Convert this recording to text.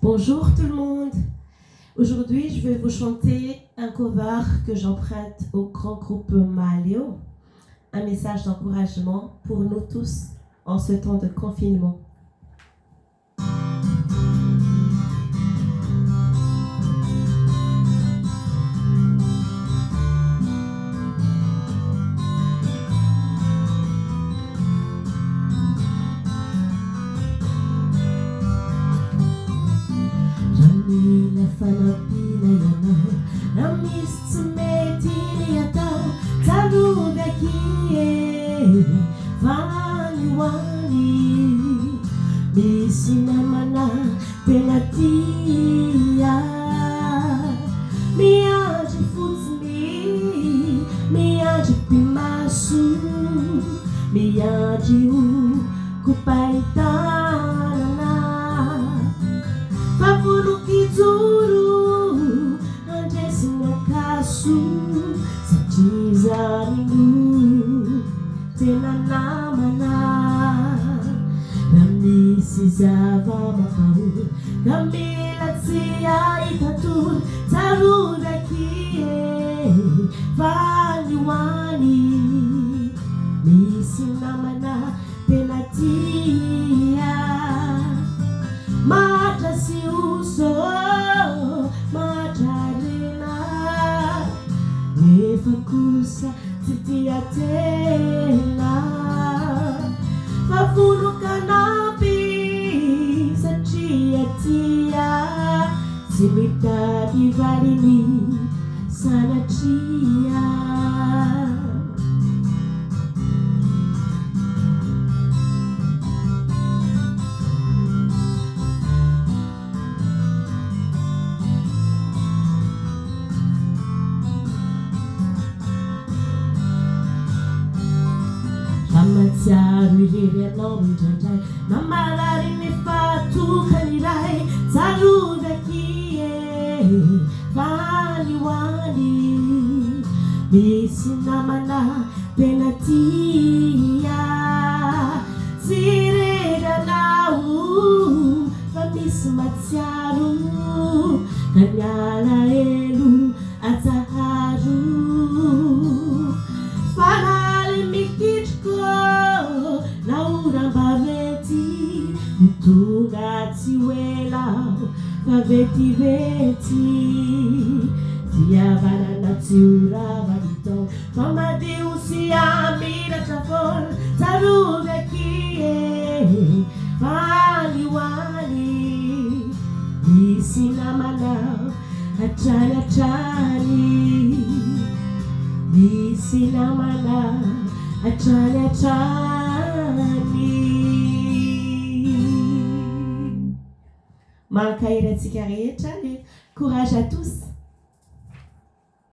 Bonjour tout le monde. Aujourd'hui, je vais vous chanter un cover que j'emprunte au grand groupe Maléo. Un message d'encouragement pour nous tous en ce temps de confinement. Fanapinayana namisy mety atao tsarovy akie vanioany misy namana tena tia miandry fotsiny miandry mpimaso miandry o kopahitanana favolokijoro satria zany tena namana raha misy zava-mampahory ka mila tsy ahitatory tsarovy akie vanioany misy namana tena tia matra sy oso matra nefa kosa tsy tia tena favolokanampy satria tia tsy mitady valiny sanatria matsiaro irery anao indraindray mamarary ny fatokany iray tsarovy akie vanioany misy namana tena tia tsy irery anao fa misy matsiaro ka miala elo atsaharo tonga tsy hoelao fa vetivety fihavanana tsy horavanitao fa madio sy amiratra foana tsarovy akie vanioany misy namanao hatrany misy namanao hatrany Mankahira antsika rehetra, courage à tous.